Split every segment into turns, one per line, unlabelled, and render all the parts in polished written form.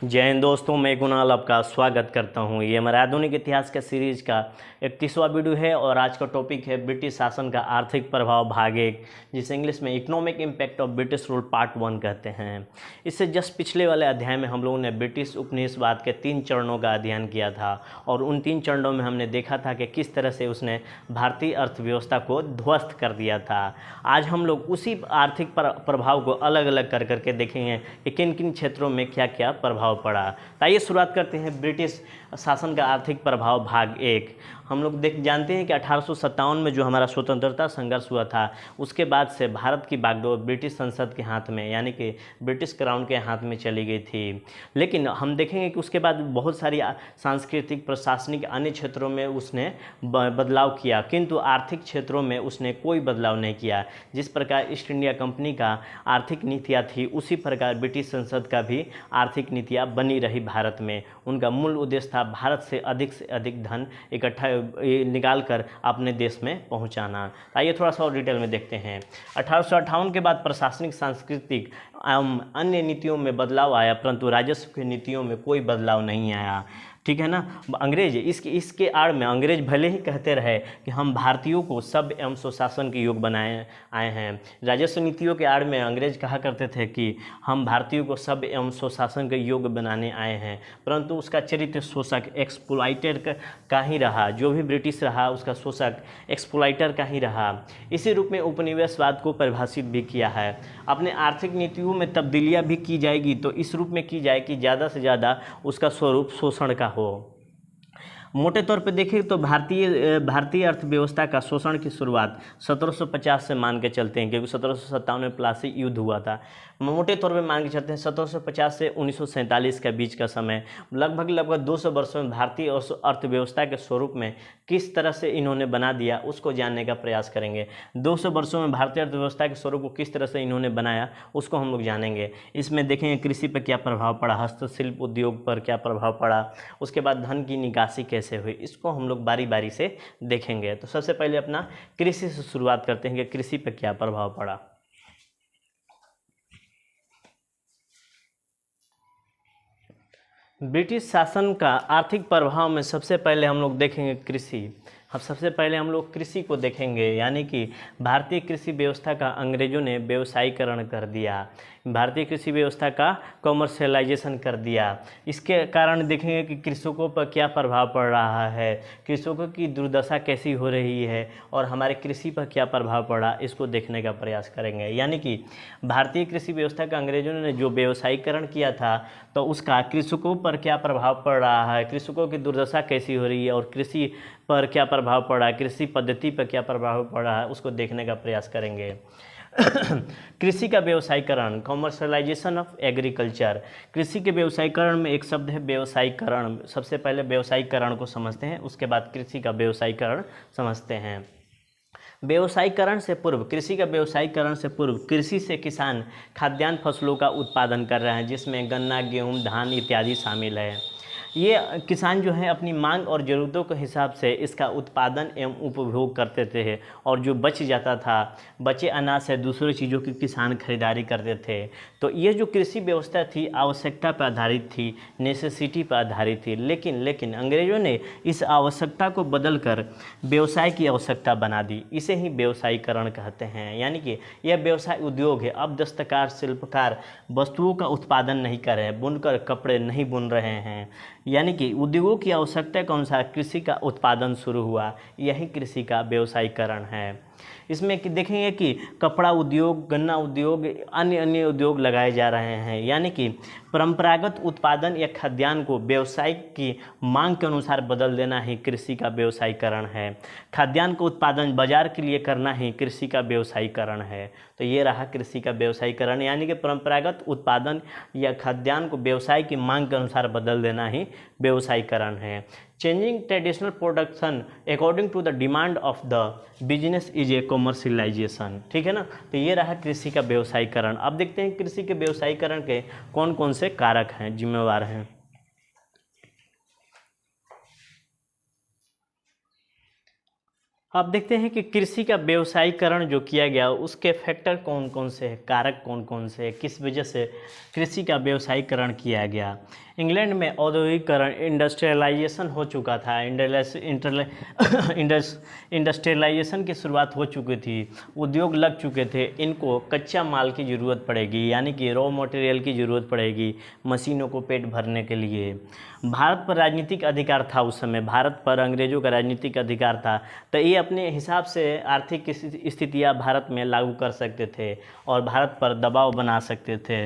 जय हिंद दोस्तों, मैं कुणाल आपका स्वागत करता हूं। ये हमारा आधुनिक इतिहास का सीरीज का 31वां वीडियो है और आज का टॉपिक है ब्रिटिश शासन का आर्थिक प्रभाव भाग 1, जिसे इंग्लिश में economic impact of British rule part 1 कहते हैं। इससे जस्ट पिछले वाले अध्याय में हम लोगों ने ब्रिटिश उपनिवेशवाद के 3 चरणों का अध्ययन किया था और उन 3 चरणों में हमने देखा था कि किस तरह से उसने भारतीय अर्थव्यवस्था को ध्वस्त कर दिया था। आज हम लोग उसी आर्थिक प्रभाव को अलग अलग कर करके देखेंगे कि किन किन क्षेत्रों में क्या क्या प्रभाव पड़ा। तो आइए शुरुआत करते हैं ब्रिटिश शासन का आर्थिक प्रभाव भाग 1। हम लोग जानते हैं कि 1857 में जो हमारा स्वतंत्रता संघर्ष हुआ था, उसके बाद से भारत की बागडोर ब्रिटिश संसद के हाथ में यानी कि ब्रिटिश क्राउन के हाथ में चली गई थी। लेकिन हम देखेंगे कि उसके बाद बहुत सारी सांस्कृतिक प्रशासनिक अन्य क्षेत्रों में उसने बदलाव किया, किंतु आर्थिक क्षेत्रों में उसने कोई बदलाव नहीं किया। जिस प्रकार ईस्ट इंडिया कंपनी का आर्थिक नीतियाँ थी, उसी प्रकार ब्रिटिश संसद का भी आर्थिक नीतियाँ बनी रही भारत में। उनका मूल उद्देश्य था भारत से अधिक धन इकट्ठा निकाल कर अपने देश में पहुंचाना। आइए थोड़ा सा और डिटेल में देखते हैं। 1858 के बाद प्रशासनिक, सांस्कृतिक एवं अन्य नीतियों में बदलाव आया, परंतु राजस्व की नीतियों में कोई बदलाव नहीं आया। ठीक है ना। अंग्रेज इसके आड़ में अंग्रेज भले ही कहते रहे कि हम भारतीयों को सभ्य एवं सुशासन के योग बनाए आए हैं। राजस्व नीतियों के आड़ में अंग्रेज कहा करते थे कि हम भारतीयों को सभ्य एवं सुशासन के योग बनाने आए हैं, परंतु उसका चरित्र शोषक एक्सप्लॉइटर का ही रहा। जो भी ब्रिटिश रहा उसका शोषक एक्सप्लॉइटर का ही रहा। इसी रूप में उपनिवेशवाद को परिभाषित भी किया है। अपने आर्थिक नीतियों में तब्दीलियाँ भी की जाएगी तो इस रूप में की जाए कि ज़्यादा से ज़्यादा उसका स्वरूप शोषण का हो। मोटे तौर पे देखें तो भारतीय अर्थव्यवस्था का शोषण की शुरुआत 1750 से मान के चलते हैं, क्योंकि 1757 में प्लासी युद्ध हुआ था। मोटे तौर पे मान के चलते हैं 1750 से 1947 के बीच का समय, लगभग 200 वर्षों में भारतीय अर्थव्यवस्था के स्वरूप में किस तरह से इन्होंने बना दिया, उसको जानने का प्रयास करेंगे। 200 वर्षों में भारतीय अर्थव्यवस्था के स्वरूप को किस तरह से इन्होंने बनाया, उसको हम लोग जानेंगे। इसमें देखेंगे कृषि पर क्या प्रभाव पड़ा, हस्तशिल्प उद्योग पर क्या प्रभाव पड़ा, उसके बाद धन की निकासी कैसे हुई, इसको हम लोग बारी बारी से देखेंगे। तो सबसे पहले अपना कृषि से शुरुआत करते हैं कि कृषि पर क्या प्रभाव पड़ा। ब्रिटिश शासन का आर्थिक प्रभाव में सबसे पहले हम लोग देखेंगे कृषि। अब सबसे पहले हम लोग कृषि को देखेंगे, यानी कि भारतीय कृषि व्यवस्था का अंग्रेजों ने व्यवसायीकरण कर दिया। भारतीय कृषि व्यवस्था का कॉमर्शियलाइजेशन कर दिया। इसके कारण देखेंगे कि कृषकों पर क्या प्रभाव पड़ रहा है, कृषकों की दुर्दशा कैसी हो रही है और हमारे कृषि पर क्या प्रभाव पड़ा, इसको देखने का प्रयास करेंगे। यानी कि भारतीय कृषि व्यवस्था का अंग्रेजों ने जो व्यवसायीकरण किया था, तो उसका कृषकों पर क्या प्रभाव पड़ रहा है, कृषकों की दुर्दशा कैसी हो रही है और कृषि पर क्या प्रभाव पड़ा, कृषि पद्धति पर क्या प्रभाव पड़ा है, उसको देखने का प्रयास करेंगे। कृषि का व्यवसायीकरण, कॉमर्शियलाइजेशन ऑफ एग्रीकल्चर। कृषि के व्यवसायीकरण में एक शब्द है व्यवसायीकरण। सबसे पहले व्यवसायीकरण को समझते हैं, उसके बाद कृषि का व्यवसायीकरण समझते हैं। व्यवसायीकरण से पूर्व, कृषि का व्यवसायीकरण से पूर्व कृषि से किसान खाद्यान्न फसलों का उत्पादन कर रहे हैं, जिसमें गन्ना, गेहूँ, धान इत्यादि शामिल है। ये किसान जो है अपनी मांग और ज़रूरतों के हिसाब से इसका उत्पादन एवं उपभोग करते थे और जो बच जाता था, बचे अनाज से दूसरी चीज़ों की किसान खरीदारी करते थे। तो ये जो कृषि व्यवस्था थी आवश्यकता पर आधारित थी, नेसेसिटी पर आधारित थी। लेकिन अंग्रेज़ों ने इस आवश्यकता को बदलकर व्यवसाय की आवश्यकता बना दी। इसे ही व्यवसायीकरण कहते हैं। यानी कि यह व्यवसाय उद्योग है। अब दस्तकार, शिल्पकार वस्तुओं का उत्पादन नहीं कर रहे हैं, बुनकर कपड़े नहीं बुन रहे हैं, यानी कि उद्योगों की आवश्यकता के अनुसार कृषि का उत्पादन शुरू हुआ। यही कृषि का व्यवसायीकरण है। इसमें कि देखेंगे कि कपड़ा उद्योग, गन्ना उद्योग, अन्य उद्योग लगाए जा रहे हैं। यानी कि परंपरागत उत्पादन या खाद्यान्न को व्यावसायिक की मांग के अनुसार बदल देना ही कृषि का व्यवसायीकरण है। खाद्यान्न का उत्पादन बाजार के लिए करना ही कृषि का व्यवसायीकरण है। तो ये रहा कृषि का व्यवसायीकरण, यानी कि परंपरागत उत्पादन या खाद्यान्न को व्यवसाय की मांग के अनुसार बदल देना ही व्यवसायीकरण है। Changing traditional production according to the demand of the business is a commercialisation. ठीक है ना। तो ये रहा कृषि का व्यवसायीकरण। अब देखते हैं कृषि के व्यवसायीकरण के कौन कौन से कारक हैं, जिम्मेवार हैं। अब देखते हैं कि कृषि का व्यवसायीकरण जो किया गया उसके फैक्टर कौन कौन से हैं, कारक कौन कौन से हैं, किस वजह से कृषि का व्यवसायीकरण किया गया। इंग्लैंड में औद्योगिकरण इंडस्ट्रियलाइजेशन हो चुका था। इंडस्ट्रियलाइजेशन की शुरुआत हो चुकी थी, उद्योग लग चुके थे। इनको कच्चा माल की ज़रूरत पड़ेगी, यानी कि रॉ मटेरियल की ज़रूरत पड़ेगी मशीनों को पेट भरने के लिए। भारत पर राजनीतिक अधिकार था उस समय, भारत पर अंग्रेज़ों का राजनीतिक अधिकार था, तो ये अपने हिसाब से आर्थिक स्थितियाँ भारत में लागू कर सकते थे और भारत पर दबाव बना सकते थे।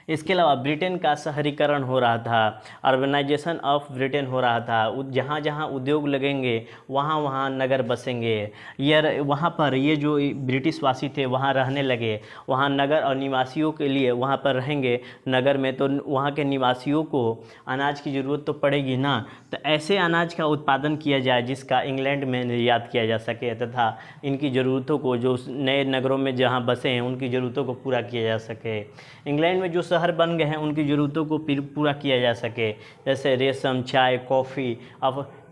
इसके अलावा ब्रिटेन का शहरीकरण हो रहा था, अर्बनाइजेशन ऑफ ब्रिटेन हो रहा था। जहाँ जहाँ उद्योग लगेंगे वहाँ वहाँ नगर बसेंगे। ये वहाँ पर ये जो ब्रिटिश वासी थे वहाँ रहने लगे, वहाँ नगर और निवासियों के लिए वहाँ पर रहेंगे नगर में, तो वहाँ के निवासियों को अनाज की ज़रूरत तो पड़ेगी ना, तो ऐसे अनाज का उत्पादन किया जाए जिसका इंग्लैंड में निर्यात किया जा सके तथा इनकी ज़रूरतों को, जो नए नगरों में जहाँ बसे हैं उनकी ज़रूरतों को पूरा किया जा सके। इंग्लैंड में जो शहर बन गए हैं उनकी ज़रूरतों को पूरा किया जा सके, जैसे रेशम, चाय, कॉफ़ी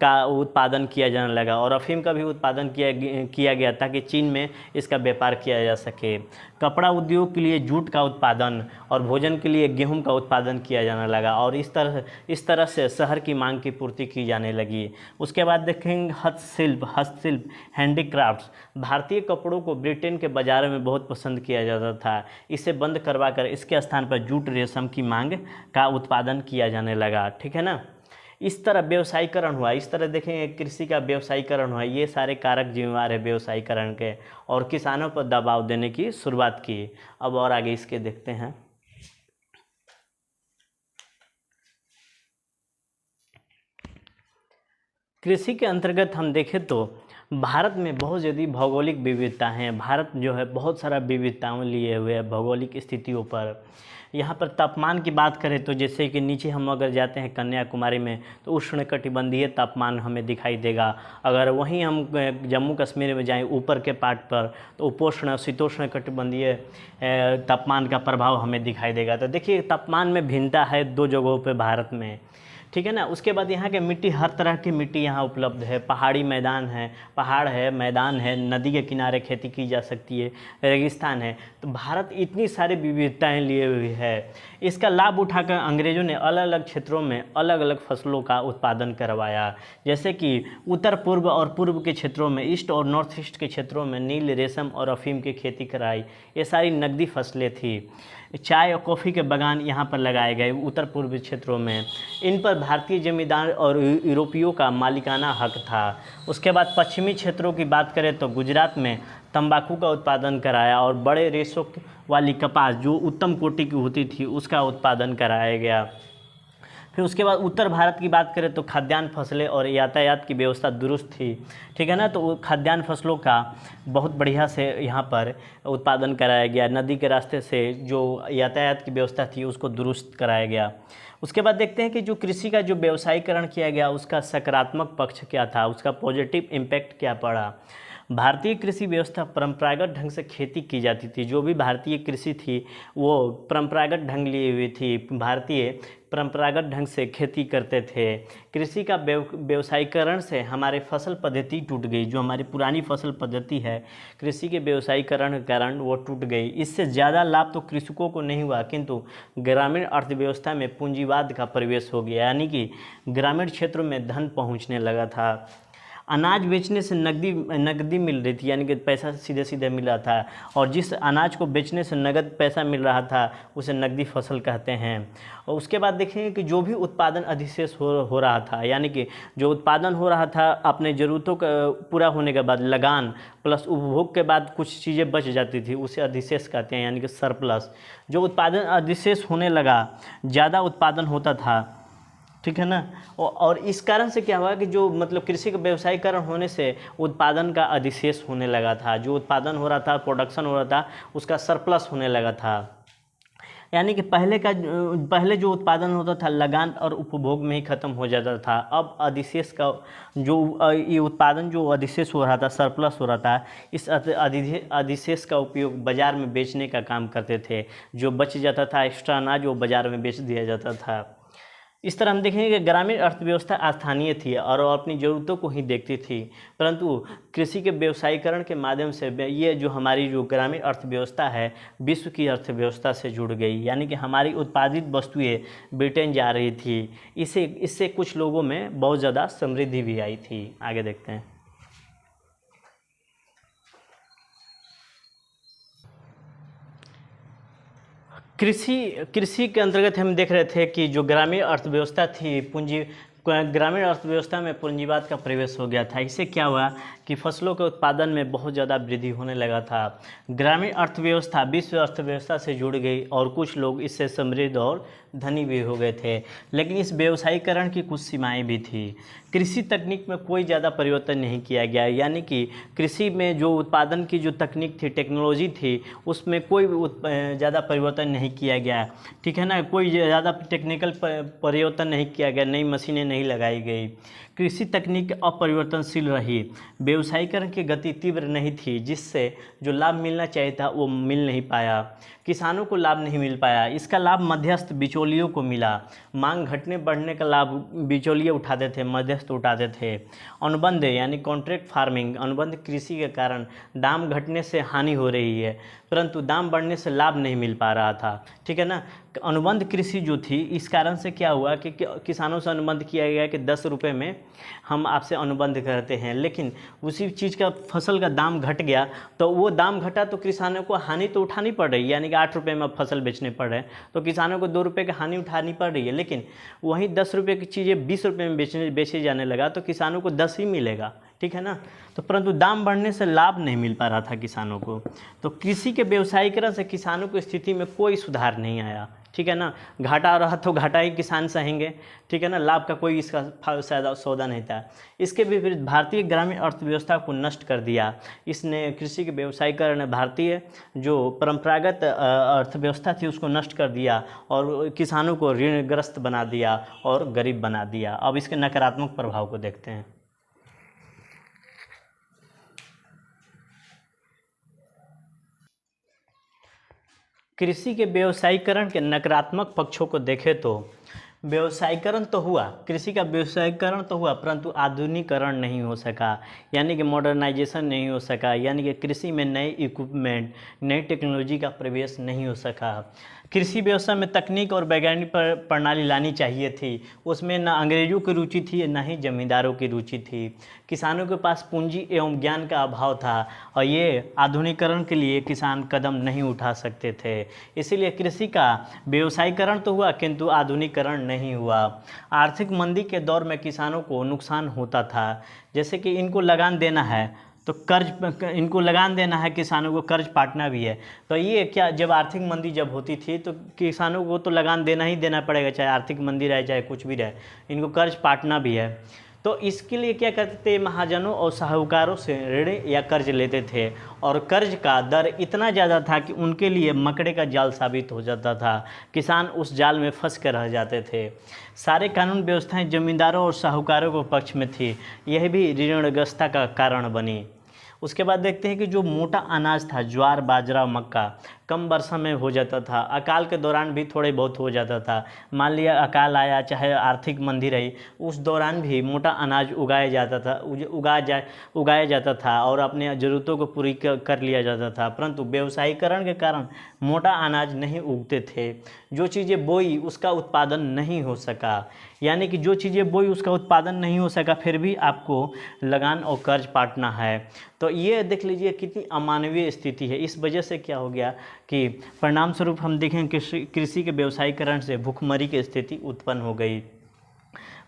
का उत्पादन किया जाने लगा और अफ़ीम का भी उत्पादन किया गया ताकि चीन में इसका व्यापार किया जा सके। कपड़ा उद्योग के लिए जूट का उत्पादन और भोजन के लिए गेहूं का उत्पादन किया जाने लगा और इस तरह से शहर की मांग की पूर्ति की जाने लगी। उसके बाद देखेंगे हस्तशिल्प हैंडीक्राफ्ट्स। भारतीय कपड़ों को ब्रिटेन के बाज़ारों में बहुत पसंद किया जाता था। इसे बंद करवाकर इसके स्थान पर जूट, रेशम की मांग का उत्पादन किया जाने लगा। ठीक है ना। इस तरह व्यवसायीकरण हुआ, इस तरह देखेंगे कृषि का व्यवसायीकरण हुआ। ये सारे कारक जिम्मेवार है व्यवसायीकरण के, और किसानों पर दबाव देने की शुरुआत की। अब और आगे इसके देखते हैं। कृषि के अंतर्गत हम देखें तो भारत में बहुत ज़्यादा भौगोलिक विविधता हैं। भारत जो है बहुत सारा विविधताओं लिए हुए है भौगोलिक स्थितियों पर। यहाँ पर तापमान की बात करें तो जैसे कि नीचे हम अगर जाते हैं कन्याकुमारी में तो उष्णकटिबंधीय तापमान हमें दिखाई देगा। अगर वहीं हम जम्मू कश्मीर में जाएं ऊपर के पार्ट पर तो उपोष्ण शीतोष्ण कटिबंधीय तापमान का प्रभाव हमें दिखाई देगा। तो देखिए तापमान में भिन्नता है दो जगहों पर भारत में। ठीक है ना। उसके बाद यहाँ के मिट्टी, हर तरह की मिट्टी यहाँ उपलब्ध है। पहाड़ी मैदान है, पहाड़ है, मैदान है, नदी के किनारे खेती की जा सकती है, रेगिस्तान है। तो भारत इतनी सारी विविधताएं लिए हुई है। इसका लाभ उठाकर अंग्रेज़ों ने अलग अलग क्षेत्रों में अलग अलग फसलों का उत्पादन करवाया। जैसे कि उत्तर पूर्व और पूर्व के क्षेत्रों में, ईस्ट और नॉर्थ ईस्ट के क्षेत्रों में नील, रेशम और अफीम की खेती कराई। ये सारी नकदी फसलें थी। चाय और कॉफ़ी के बागान यहाँ पर लगाए गए उत्तर पूर्वी क्षेत्रों में। इन पर भारतीय जमींदार और यूरोपियों का मालिकाना हक था। उसके बाद पश्चिमी क्षेत्रों की बात करें तो गुजरात में तंबाकू का उत्पादन कराया और बड़े रेशों वाली कपास जो उत्तम कोटि की होती थी उसका उत्पादन कराया गया। फिर उसके बाद उत्तर भारत की बात करें तो खाद्यान्न फसलें और यातायात की व्यवस्था दुरुस्त थी। ठीक है ना। तो खाद्यान्न फसलों का बहुत बढ़िया से यहाँ पर उत्पादन कराया गया। नदी के रास्ते से जो यातायात की व्यवस्था थी उसको दुरुस्त कराया गया। उसके बाद देखते हैं कि जो कृषि का जो व्यवसायीकरण किया गया उसका सकारात्मक पक्ष क्या था, उसका पॉजिटिव इम्पैक्ट क्या पड़ा। भारतीय कृषि व्यवस्था परंपरागत ढंग से खेती की जाती थी। जो भी भारतीय कृषि थी वो परंपरागत ढंग लिए हुई थी। भारतीय परंपरागत ढंग से खेती करते थे। कृषि का व्यवसायीकरण से हमारे फसल पद्धति टूट गई। जो हमारी पुरानी फसल पद्धति है कृषि के व्यवसायीकरण के कारण वो टूट गई। इससे ज़्यादा लाभ तो कृषकों को नहीं हुआ, किंतु ग्रामीण अर्थव्यवस्था में पूंजीवाद का प्रवेश हो गया, यानी कि ग्रामीण क्षेत्रों में धन पहुँचने लगा था। अनाज बेचने से नकदी मिल रही थी, यानी कि पैसा सीधे सीधे मिल रहा था, और जिस अनाज को बेचने से नगद पैसा मिल रहा था उसे नकदी फसल कहते हैं। और उसके बाद देखेंगे कि जो भी उत्पादन अधिशेष हो रहा था, यानी कि जो उत्पादन हो रहा था अपने ज़रूरतों का पूरा होने के बाद लगान प्लस उपभोग के बाद कुछ चीज़ें बच जाती थी उसे अधिशेष कहते हैं, यानी कि सरप्लस। जो उत्पादन अधिशेष होने लगा, ज़्यादा उत्पादन होता था। ठीक है ना। और इस कारण से क्या हुआ कि जो मतलब कृषि का व्यवसायीकरण होने से उत्पादन का अधिशेष होने लगा था। जो उत्पादन हो रहा था, प्रोडक्शन हो रहा था, उसका सरप्लस होने लगा था। यानी कि पहले जो उत्पादन होता था लगान और उपभोग में ही ख़त्म हो जाता था। अब अधिशेष का जो ये उत्पादन जो अधिशेष हो रहा था, सरप्लस हो रहा था, इस अधिशेष का उपयोग बाज़ार में बेचने का काम करते थे। जो बच जाता था एक्स्ट्रा अनाज वो बाज़ार में बेच दिया जाता था। इस तरह हम देखेंगे कि ग्रामीण अर्थव्यवस्था स्थानीय थी और अपनी ज़रूरतों को ही देखती थी, परंतु कृषि के व्यवसायीकरण के माध्यम से ये जो हमारी जो ग्रामीण अर्थव्यवस्था है विश्व की अर्थव्यवस्था से जुड़ गई, यानी कि हमारी उत्पादित वस्तुएं ब्रिटेन जा रही थी। इससे कुछ लोगों में बहुत ज़्यादा समृद्धि भी आई थी। आगे देखते हैं। कृषि के अंतर्गत हम देख रहे थे कि जो ग्रामीण अर्थव्यवस्था थी ग्रामीण अर्थव्यवस्था में पूंजीवाद का प्रवेश हो गया था। इससे क्या हुआ कि फसलों के उत्पादन में बहुत ज़्यादा वृद्धि होने लगा था। ग्रामीण अर्थव्यवस्था विश्व अर्थव्यवस्था से जुड़ गई और कुछ लोग इससे समृद्ध और धनी भी हो गए थे। लेकिन इस व्यवसायीकरण की कुछ सीमाएं भी थी। कृषि तकनीक में कोई ज़्यादा परिवर्तन नहीं किया गया, यानी कि कृषि में जो उत्पादन की जो तकनीक थी, टेक्नोलॉजी थी, उसमें कोई ज़्यादा परिवर्तन नहीं किया गया। ठीक है ना, कोई ज़्यादा टेक्निकल परिवर्तन नहीं किया गया, नई मशीनें नहीं लगाई गई। कृषि तकनीक अपरिवर्तनशील रही। व्यवसायीकरण की गति तीव्र नहीं थी, जिससे जो लाभ मिलना चाहिए था वो मिल नहीं पाया। किसानों को लाभ नहीं मिल पाया। इसका लाभ मध्यस्थ बिचौलियों को मिला। मांग घटने बढ़ने का लाभ बिचौलिए उठाते थे, मध्यस्थ उठाते थे। अनुबंध यानी कॉन्ट्रैक्ट फार्मिंग, अनुबंध कृषि के कारण दाम घटने से हानि हो रही है, परंतु दाम बढ़ने से लाभ नहीं मिल पा रहा था। ठीक है ना। अनुबंध कृषि जो थी, इस कारण से क्या हुआ कि किसानों से अनुबंध किया गया कि 10 रुपये में हम आपसे अनुबंध करते हैं, लेकिन उसी चीज़ का फसल का दाम घट गया, तो वो दाम घटा तो किसानों को हानि तो उठानी पड़ रही है, यानी कि 8 रुपये में फसल बेचने पड़ रहे हैं, तो किसानों को 2 रुपये की हानि उठानी पड़ रही है। लेकिन वहीं 10 रुपये की चीज़ें 20 रुपये में बेचे जाने लगा, तो किसानों को 10 ही मिलेगा। ठीक है ना। तो परंतु दाम बढ़ने से लाभ नहीं मिल पा रहा था किसानों को। तो कृषि के व्यवसायीकरण से किसानों की स्थिति में कोई सुधार नहीं आया। ठीक है ना। घाटा रहा तो घाटा ही किसान सहेंगे। ठीक है ना। लाभ का कोई इसका सौदा नहीं था। इसके विपरीत भारतीय ग्रामीण अर्थव्यवस्था को नष्ट कर दिया। इसने कृषि के व्यवसायीकरण ने भारतीय जो परंपरागत अर्थव्यवस्था थी उसको नष्ट कर दिया और किसानों को ऋणग्रस्त बना दिया और गरीब बना दिया। अब इसके नकारात्मक प्रभाव को देखते हैं। कृषि के व्यवसायीकरण के नकारात्मक पक्षों को देखें तो व्यवसायीकरण तो हुआ, कृषि का व्यवसायीकरण तो हुआ, परंतु आधुनिकीकरण नहीं हो सका, यानी कि मॉडर्नाइजेशन नहीं हो सका, यानी कि कृषि में नए इक्विपमेंट, नई टेक्नोलॉजी का प्रवेश नहीं हो सका। कृषि व्यवसाय में तकनीक और वैज्ञानिक प्रणाली लानी चाहिए थी, उसमें न अंग्रेजों की रुचि थी न ही जमींदारों की रुचि थी। किसानों के पास पूंजी एवं ज्ञान का अभाव था और ये आधुनिकीकरण के लिए किसान कदम नहीं उठा सकते थे। इसीलिए कृषि का व्यवसायीकरण तो हुआ किंतु आधुनिकीकरण नहीं हुआ। आर्थिक मंदी के दौर में किसानों को नुकसान होता था, जैसे कि इनको लगान देना है तो इनको लगान देना है, किसानों को कर्ज पाटना भी है, तो ये क्या, जब आर्थिक मंदी जब होती थी तो किसानों को तो लगान देना ही देना पड़ेगा, चाहे आर्थिक मंदी रहे चाहे कुछ भी रहे, इनको कर्ज पाटना भी है। तो इसके लिए क्या करते थे, महाजनों और साहूकारों से ऋण या कर्ज लेते थे और कर्ज का दर इतना ज़्यादा था कि उनके लिए मकड़े का जाल साबित हो जाता था। किसान उस जाल में फंस कर रह जाते थे। सारे कानून व्यवस्थाएं जमींदारों और साहूकारों के पक्ष में थी, यह भी ऋणग्रस्तता का कारण बनी। उसके बाद देखते हैं कि जो मोटा अनाज था, ज्वार, बाजरा, मक्का, कम वर्षा में हो जाता था, अकाल के दौरान भी थोड़े बहुत हो जाता था। मान लिया अकाल आया, चाहे आर्थिक मंदी रही, उस दौरान भी मोटा अनाज उगाया जाता था और अपने ज़रूरतों को पूरी कर लिया जाता था। परंतु व्यवसायीकरण के कारण मोटा अनाज नहीं उगते थे। जो चीज़ें बोई उसका उत्पादन नहीं हो सका, यानी कि जो चीज़ें बोई उसका उत्पादन नहीं हो सका, फिर भी आपको लगान और कर्ज पाटना है। तो ये देख लीजिए कितनी अमानवीय स्थिति है। इस वजह से क्या हो गया कि परिणाम स्वरूप हम देखें कृषि के व्यवसायीकरण से भूखमरी की स्थिति उत्पन्न हो गई।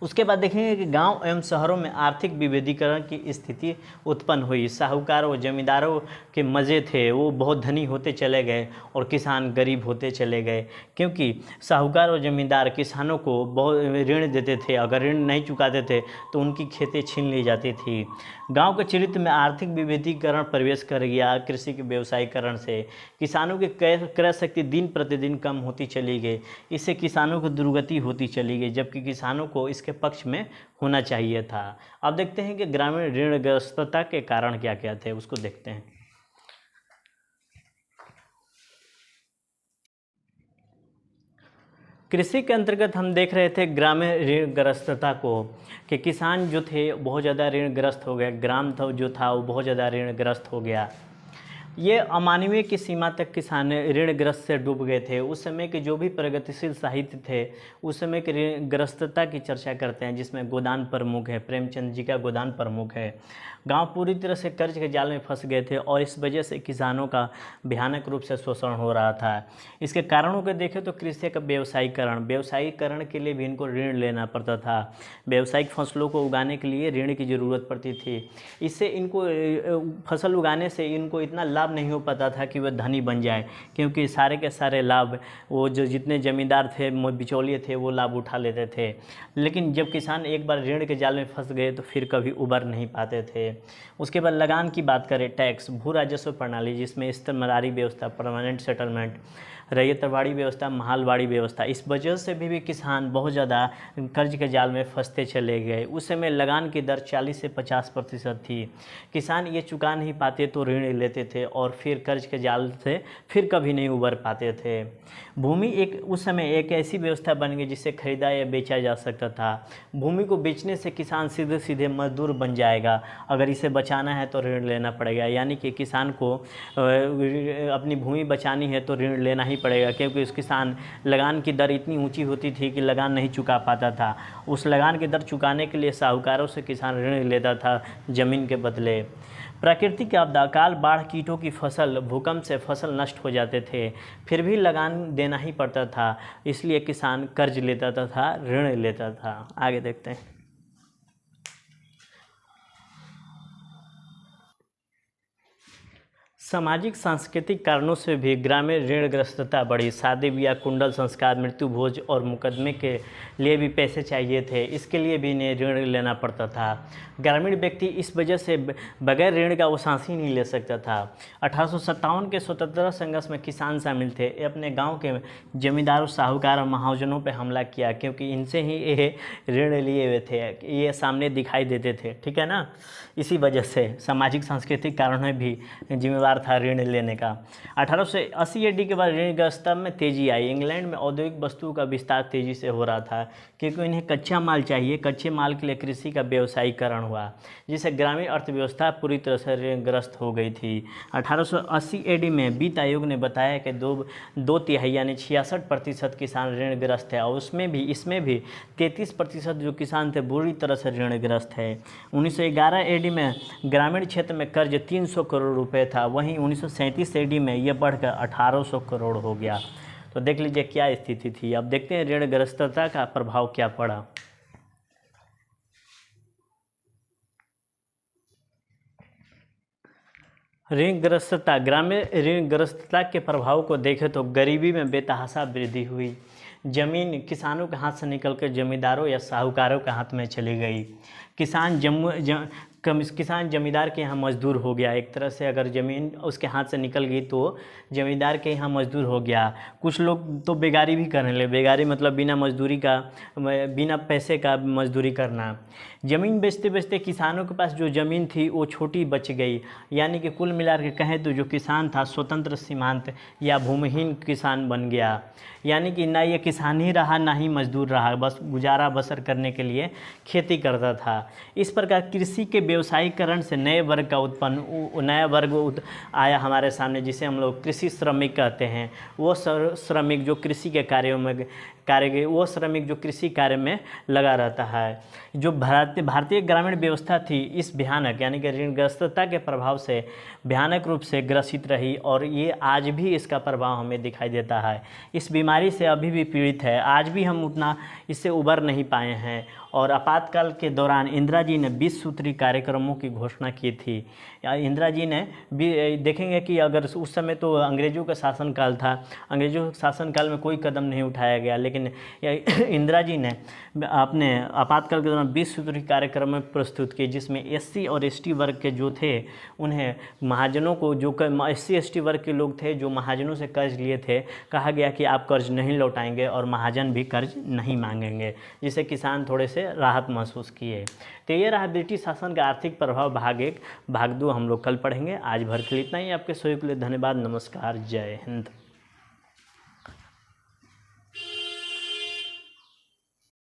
उसके बाद देखेंगे कि गांव एवं शहरों में आर्थिक विभेदीकरण की स्थिति उत्पन्न हुई। साहूकारों और जमींदारों के मज़े थे, वो बहुत धनी होते चले गए और किसान गरीब होते चले गए, क्योंकि साहूकार और जमींदार किसानों को बहुत ऋण देते थे, अगर ऋण नहीं चुकाते थे तो उनकी खेतें छीन ली जाती थी। गांव के चरित्र में आर्थिक विभेदीकरण प्रवेश कर गया। कृषि के व्यवसायीकरण से किसानों की क्रय शक्ति दिन प्रतिदिन कम होती चली गई। इससे किसानों की दुर्गति होती चली गई, जबकि किसानों को इसके पक्ष में होना चाहिए था। अब देखते हैं कि ग्रामीण ऋणग्रस्तता के कारण क्या क्या थे, उसको देखते हैं। कृषि के अंतर्गत हम देख रहे थे ग्रामीण ऋणग्रस्तता को, कि किसान जो थे बहुत ज़्यादा ऋणग्रस्त हो गए, ग्राम था जो था वो बहुत ज़्यादा ऋणग्रस्त हो गया। ये अमानवीय की सीमा तक किसान ऋणग्रस्त से डूब गए थे। उस समय के जो भी प्रगतिशील साहित्य थे उस समय के ऋणग्रस्तता की चर्चा करते हैं, जिसमें गोदान प्रमुख है, प्रेमचंद जी का गोदान प्रमुख है। गांव पूरी तरह से कर्ज के जाल में फंस गए थे और इस वजह से किसानों का भयानक रूप से शोषण हो रहा था। इसके कारणों को देखें तो कृषि का व्यवसायीकरण के लिए भी इनको ऋण लेना पड़ता था। व्यावसायिक फसलों को उगाने के लिए ऋण की ज़रूरत पड़ती थी। इससे इनको फसल उगाने से इनको इतना लाभ नहीं हो पाता था कि वह धनी बन जाए, क्योंकि सारे के सारे लाभ वो जो जितने ज़मींदार थे, बिचौलिए थे, वो लाभ उठा लेते थे। लेकिन जब किसान एक बार ऋण के जाल में फंस गए तो फिर कभी उबर नहीं पाते थे। उसके बाद लगान की बात करें, टैक्स, भू राजस्व प्रणाली, जिसमें स्तरमरारी व्यवस्था, परमानेंट सेटलमेंट, रैयतवाड़ी व्यवस्था, महालवाड़ी व्यवस्था, इस वजह से भी किसान बहुत ज़्यादा कर्ज के जाल में फंसते चले गए। उस समय लगान की दर 40 से 50% थी। किसान ये चुका नहीं पाते तो ऋण लेते थे और फिर कर्ज के जाल से फिर कभी नहीं उबर पाते थे। भूमि उस समय एक ऐसी व्यवस्था बन गई जिससे खरीदा या बेचा जा सकता था। भूमि को बेचने से किसान सीधे सीधे मजदूर बन जाएगा। अगर इसे बचाना है तो ऋण लेना पड़ेगा, यानी कि किसान को अपनी भूमि बचानी है तो ऋण लेना ही पड़ेगा, क्योंकि उस किसान लगान की दर इतनी ऊंची होती थी कि लगान नहीं चुका पाता था। उस लगान की दर चुकाने के लिए साहूकारों से किसान ऋण लेता था ज़मीन के बदले। प्राकृतिक आपदा, अकाल, बाढ़, कीटों की फसल, भूकंप से फसल नष्ट हो जाते थे, फिर भी लगान देना ही पड़ता था। इसलिए किसान कर्ज लेता था, ऋण लेता था। आगे देखते हैं। सामाजिक सांस्कृतिक कारणों से भी ग्रामीण ऋणग्रस्तता बढ़ी। शादी ब्याह, कुंडल संस्कार, मृत्यु भोज और मुकदमे के लिए भी पैसे चाहिए थे। इसके लिए भी इन्हें ऋण लेना पड़ता था। ग्रामीण व्यक्ति इस वजह से बगैर ऋण का वो सांस ही नहीं ले सकता था। 1857 के स्वतंत्रता संघर्ष में किसान शामिल थे। ये अपने गांव के जमींदारों, साहूकार और महाजनों पर हमला किया, क्योंकि इनसे ही ये ऋण लिए हुए थे, ये सामने दिखाई देते थे, ठीक है ना। इसी वजह से सामाजिक सांस्कृतिक कारणों में भी जिम्मेवार था ऋण लेने का। 1880 AD के बाद ऋणग्रस्तता में तेजी आई। इंग्लैंड में औद्योगिक वस्तुओं का विस्तार तेजी से हो रहा था, क्योंकि इन्हें कच्चा माल चाहिए। कच्चे माल के लिए कृषि का व्यवसायीकरण हुआ, जिससे ग्रामीण अर्थव्यवस्था पूरी तरह से ऋणग्रस्त हो गई थी। 1880 AD में वित्त आयोग ने बताया कि दो तिहाई यानी 66% किसान ऋणग्रस्त है, और इसमें भी 33% जो किसान थे बुरी तरह से ऋणग्रस्त है। 1911 AD में ग्रामीण क्षेत्र में कर्ज 300 करोड़ रुपए था। वहीं 1937 AD में यह बढ़कर 1800 करोड़ हो गया। तो देख लीजिए क्या स्थिति थी। अब देखते हैं ऋणग्रस्तता का प्रभाव क्या पड़ा। ऋणग्रस्तता, ग्रामीण ऋणग्रस्तता के प्रभाव को देखें तो गरीबी में बेतहाशा वृद्धि हुई। जमीन किसानों के हाथ से निकलकर जमींदारों या साहूकारों के हाथ में चली गई। किसान जमींदार के यहाँ मजदूर हो गया। एक तरह से अगर ज़मीन उसके हाथ से निकल गई तो जमींदार के यहाँ मजदूर हो गया। कुछ लोग तो बेगारी भी करने लगे। बेगारी मतलब बिना पैसे का मजदूरी करना। ज़मीन बेचते बेचते किसानों के पास जो ज़मीन थी वो छोटी बच गई। यानी कि कुल मिला के कहें तो जो किसान था स्वतंत्र सीमांत या भूमिहीन किसान बन गया। यानी कि ना ये किसान ही रहा ना ही मजदूर रहा, बस गुजारा बसर करने के लिए खेती करता था। इस प्रकार कृषि के व्यवसायीकरण से नए वर्ग आया हमारे सामने, जिसे हम लोग कृषि श्रमिक कहते हैं। वो श्रमिक जो कृषि के वो श्रमिक जो कृषि कार्य में लगा रहता है। जो भारतीय ग्रामीण व्यवस्था थी इस भयानक यानी कि ऋणग्रस्तता के प्रभाव से भयानक रूप से ग्रसित रही, और ये आज भी इसका प्रभाव हमें दिखाई देता है। इस बीमारी से अभी भी पीड़ित है, आज भी हम उतना इससे उबर नहीं पाए हैं। और आपातकाल के दौरान इंदिरा जी ने 20 सूत्री कार्यक्रमों की घोषणा की थी। इंदिरा जी ने भी देखेंगे कि अगर उस समय तो अंग्रेज़ों का शासनकाल था, अंग्रेज़ों के शासनकाल में कोई कदम नहीं उठाया गया, लेकिन इंदिरा जी ने अपने आपातकाल के दौरान 20 सूत्री कार्यक्रम प्रस्तुत किए, जिसमें SC और ST वर्ग के जो थे उन्हें महाजनों को, जो SC ST वर्ग के लोग थे जो महाजनों से कर्ज लिए थे, कहा गया कि आप कर्ज नहीं लौटाएंगे और महाजन भी कर्ज नहीं मांगेंगे, जिससे किसान थोड़े से राहत महसूस किए। तो ये रहा ब्रिटिश शासन का आर्थिक प्रभाव भाग 1। भाग 2 हम लोग कल पढ़ेंगे। आज भर के लिए इतना ही। आपके सहयोग के लिए धन्यवाद। नमस्कार, जय हिंद।